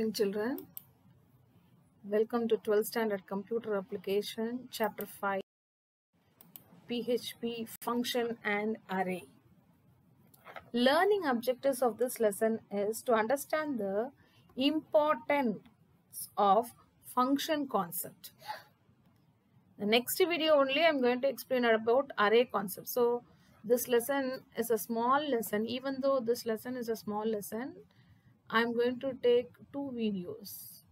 morning, children. Welcome to 12th Standard Computer Application, Chapter 5, PHP Function and Array. Learning objectives of this lesson is to understand the importance of function concept. The next video only I am going to explain about array concept. So, this lesson is a small lesson. Even though this lesson is a small lesson, I am going to take two videos.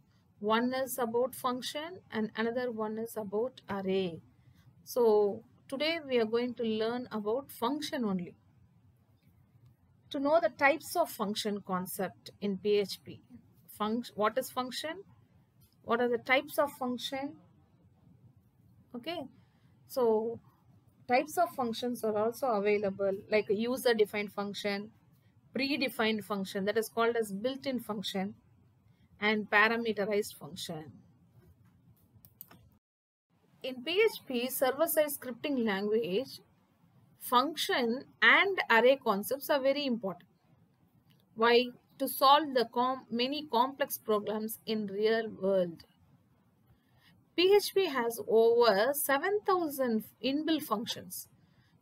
One is about function and another one is about array. So today we are going to learn about function only. To know the types of function concept in PHP. What is function? What are the types of function? Okay. So types of functions are also available, like a user-defined function, predefined function that is called as built-in function, and parameterized function. In PHP server-side scripting language, function and array concepts are very important. Why? To solve the many complex programs in real world. PHP has over 7,000 inbuilt functions,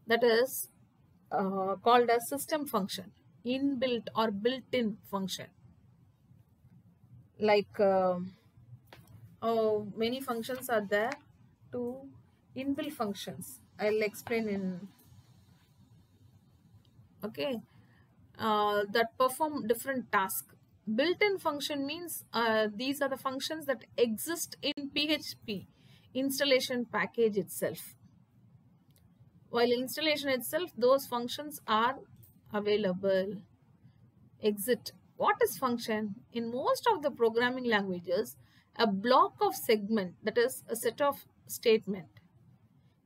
that is called as system function, inbuilt or built-in function. Like many functions are there to inbuilt functions. I'll explain in that perform different tasks. Built-in function means these are the functions that exist in PHP installation package itself. While installation itself, those functions are available. Exit. What is function? In most of the programming languages, a block of segment, that is a set of statement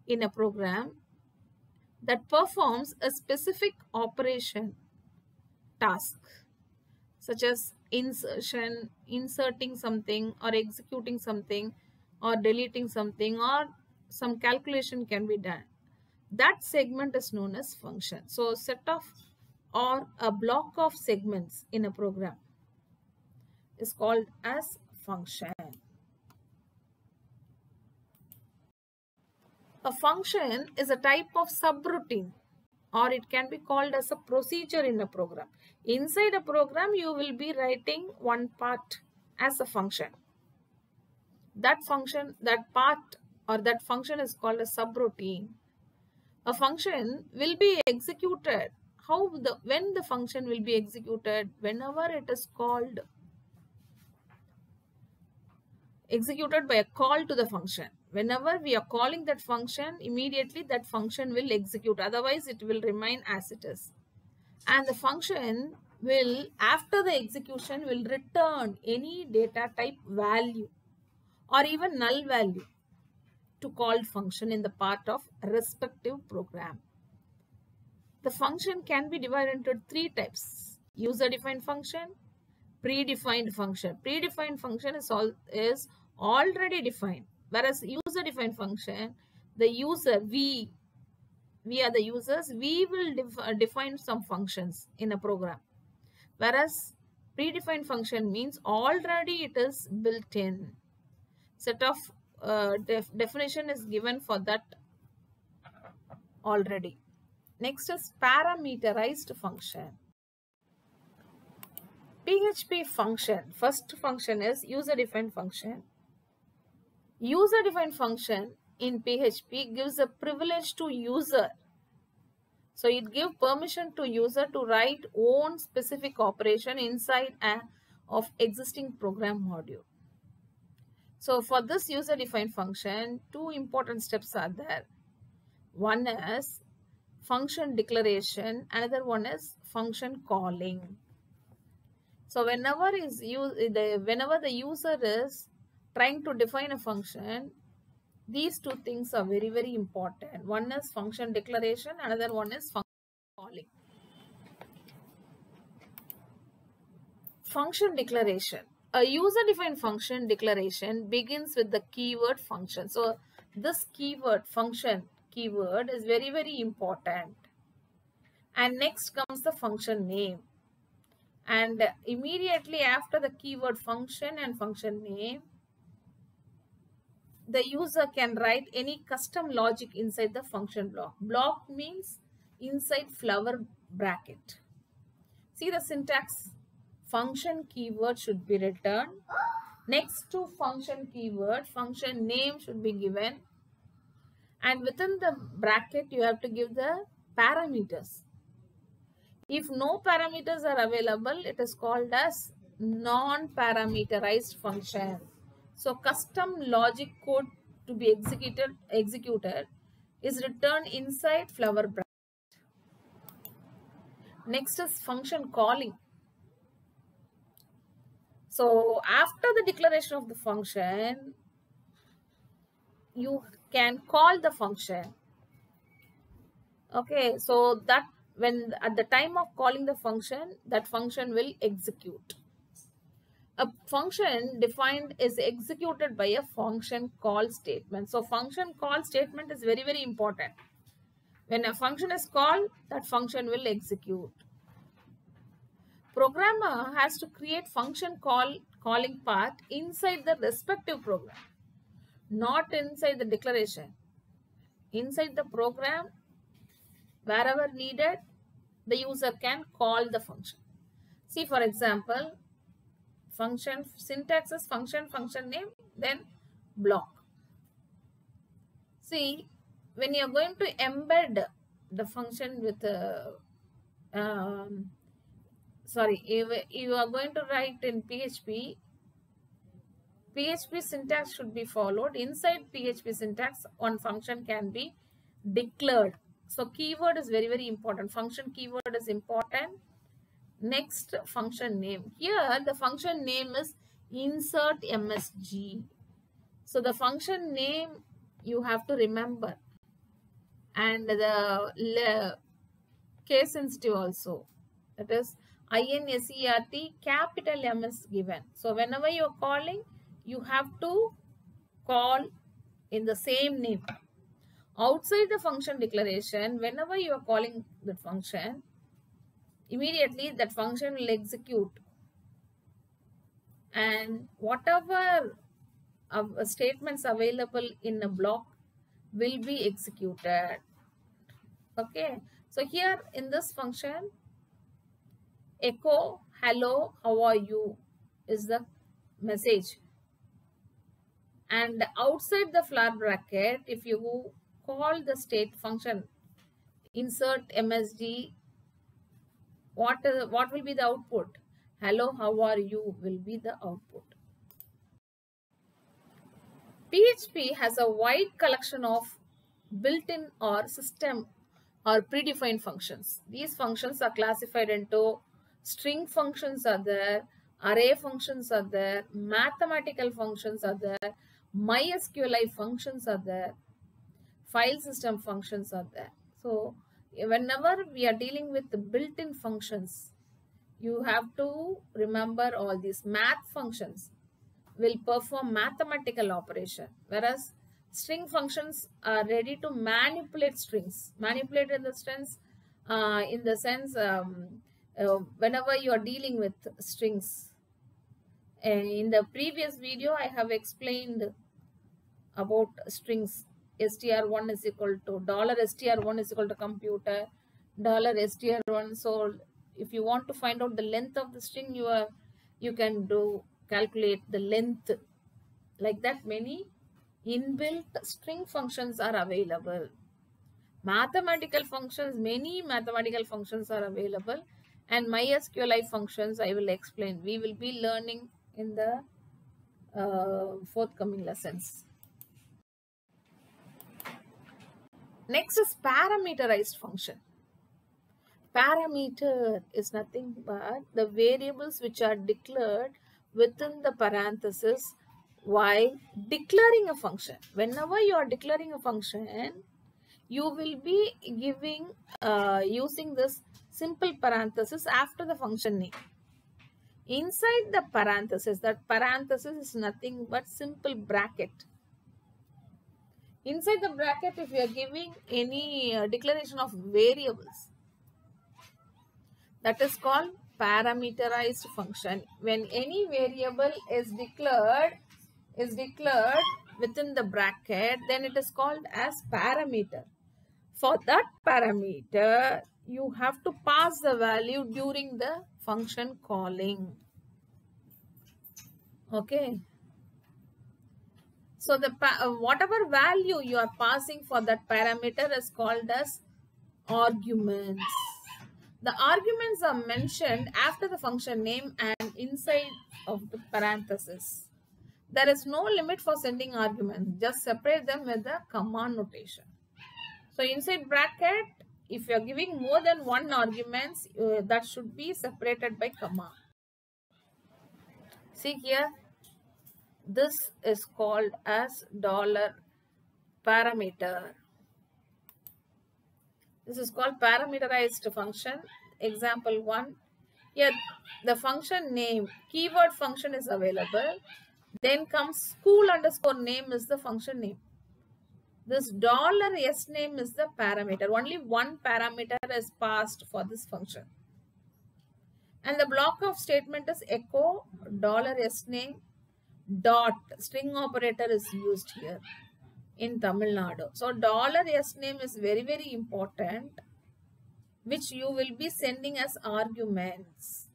in a program that performs a specific operation task, such as inserting something or executing something or deleting something, or some calculation can be done. That segment is known as function. So set of or a block of segments in a program is called as function. A function is a type of subroutine, or it can be called as a procedure in a program. Inside a program, you will be writing one part as a function. That function, that part or that function is called a subroutine. A function will be executed. When the function will be executed? Whenever it is called, executed by a call to the function. Whenever we are calling that function, immediately that function will execute. Otherwise, it will remain as it is. And the function will, after the execution, will return any data type value or even null value to called function in the part of respective program. The function can be divided into three types: user-defined function, predefined function. Predefined function is already defined, whereas user-defined function, the user, we are the users, we will define some functions in a program. Whereas predefined function means already it is built in. Set of definition is given for that already. Next is parameterized function. PHP function. First function is user-defined function. User-defined function in PHP gives a privilege to user. So it gives permission to user to write own specific operation inside of existing program module. So for this user-defined function, two important steps are there. One is function declaration, another one is function calling. So whenever the user is trying to define a function, these two things are very, very important. One is function declaration, another one is function calling. Function declaration. A user-defined function declaration begins with the keyword function. So this keyword, function keyword, is very, very important. And next comes the function name. And immediately after the keyword function and function name, the user can write any custom logic inside the function block. Block means inside flower bracket. See the syntax. Function keyword should be returned. Next to function keyword, function name should be given. And within the bracket, you have to give the parameters. If no parameters are available, it is called as non-parameterized function. So custom logic code to be executed is returned inside flower bracket. Next is function calling. So after the declaration of the function, you can call the function. Okay, so that when at the time of calling the function, that function will execute. A function defined is executed by a function call statement. So function call statement is very, very important. When a function is called, that function will execute. Programmer has to create function calling path inside the respective program, not inside the declaration. Inside the program, wherever needed, the user can call the function. See, for example, function syntax is function name, then block. See, when you are going to embed the function with you are going to write in PHP syntax should be followed. Inside PHP syntax, one function can be declared. So keyword is very, very important. Function keyword is important. Next, function name. Here the function name is insert MSG. So the function name you have to remember, and the case sensitive also. That is INSERT capital M is given. So whenever you are calling, you have to call in the same name. Outside the function declaration, whenever you are calling the function, immediately that function will execute, and whatever statements available in a block will be executed. Okay, so here in this function, echo hello, how are you is the message, and outside the flower bracket, if you call the state function insert MSG, what will be the output? Hello, how are you will be the output. PHP has a wide collection of built-in or system or predefined functions. These functions are classified into string functions are there, array functions are there, mathematical functions are there, MySQLi functions are there, file system functions are there. So whenever we are dealing with the built-in functions, you have to remember all these. Math functions will perform mathematical operation, whereas string functions are ready to manipulate strings. Manipulate in the sense, whenever you are dealing with strings. In the previous video, I have explained about strings. str1 is equal to $str1 is equal to computer, $str1. So if you want to find out the length of the string, you can calculate the length. Like that, many inbuilt string functions are available. Mathematical functions, many mathematical functions are available, and MySQLi functions I will explain. We will be learning in the forthcoming lessons. Next is parameterized function. Parameter is nothing but the variables which are declared within the parenthesis while declaring a function. Whenever you are declaring a function, you will be giving using this simple parenthesis after the function name. Inside the parenthesis, that parenthesis is nothing but simple bracket. Inside the bracket, if you are giving any declaration of variables, that is called parameterized function. When any variable is declared within the bracket, then it is called as parameter. For that parameter, you have to pass the value during the function calling. Okay. So the whatever value you are passing for that parameter is called as arguments. The arguments are mentioned after the function name and inside of the parenthesis. There is no limit for sending arguments. Just separate them with the comma notation. So inside bracket, if you are giving more than one arguments, that should be separated by comma. See here, this is called as $parameter. This is called parameterized function. Example 1. Here the function name, keyword function is available. Then comes school underscore name is the function name. This $s name is the parameter. Only one parameter is passed for this function. And the block of statement is echo $s name dot string operator is used here in Tamil Nadu. So $s name is very, very important, which you will be sending as arguments.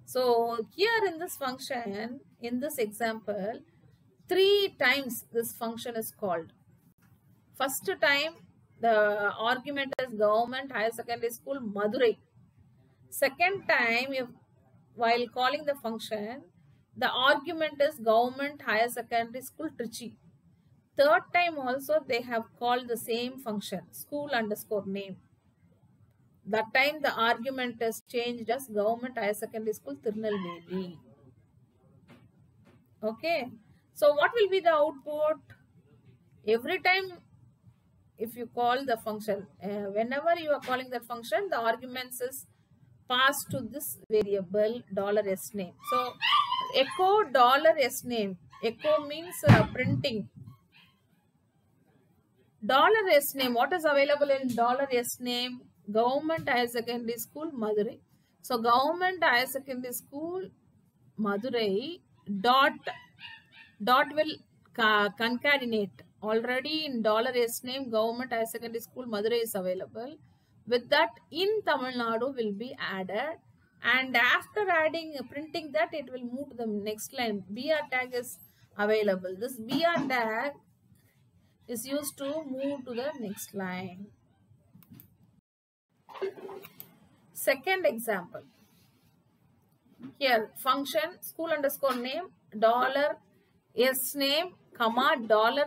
So here in this function, in this example, 3 times this function is called. First time the argument is Government Higher Secondary School Madurai. Second time, while calling the function, the argument is Government Higher Secondary School Trichy. Third time also they have called the same function, school underscore name. That time the argument is changed as Government Higher Secondary School Tirunelveli. Okay. So what will be the output? Every time if you call the function, whenever you are calling that function, the arguments is passed to this variable $s name. So echo $s name. Echo means printing. $s name. What is available in $s name? Government Higher Secondary School Madurai. So Government Higher Secondary School Madurai dot will concatenate. Already in $s name, Government Higher Secondary School Madurai is available. With that, in Tamil Nadu will be added, and after adding printing that, it will move to the next line. BR tag is available. This BR tag is used to move to the next line. Second example. Here function school underscore name $s name comma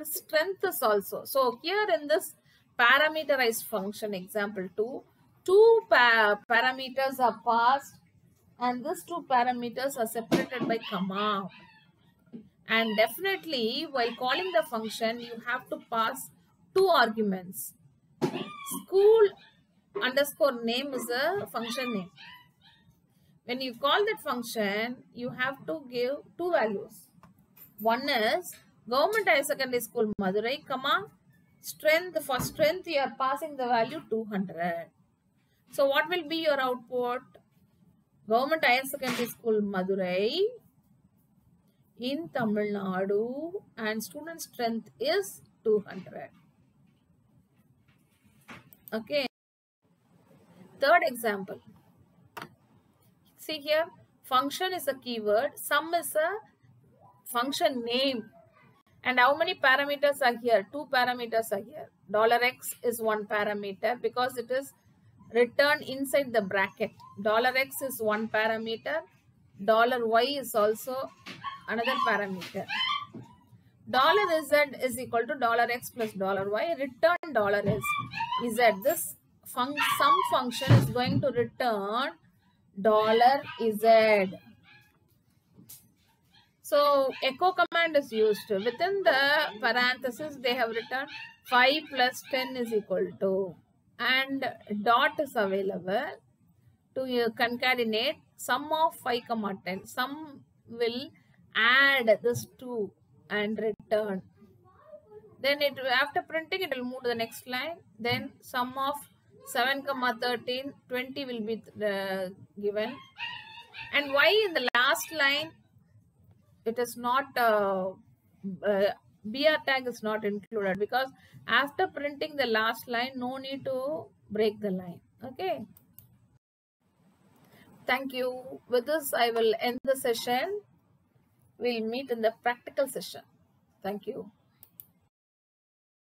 $strength is also. So here in this parameterized function example 2 parameters are passed, and these 2 parameters are separated by comma. And definitely while calling the function, you have to pass 2 arguments. School underscore name is a function name. When you call that function, you have to give 2 values. One is Government Higher Secondary School Madurai, comma strength. For strength, you are passing the value 200. So what will be your output? Government Higher Secondary School Madurai in Tamil Nadu, and student strength is 200. Okay. Third example. See here, function is a keyword, sum is a function name. And how many parameters are here? 2 parameters are here. $x is 1 parameter because it is returned inside the bracket. $x is 1 parameter. $y is also another parameter. $z is equal to $x plus $y. Return $z. This sum function is going to return $z. So echo command is used. Within the parenthesis, they have written 5 plus 10 is equal to, and dot is available to concatenate sum of 5 comma 10. Sum will add this 2 and return. Then after printing, it will move to the next line. Then sum of 7, 13, 20 will be given. And why in the last line it is not BR tag is not included? Because after printing the last line, no need to break the line. Okay. Thank you. With this, I will end the session. We'll meet in the practical session. Thank you.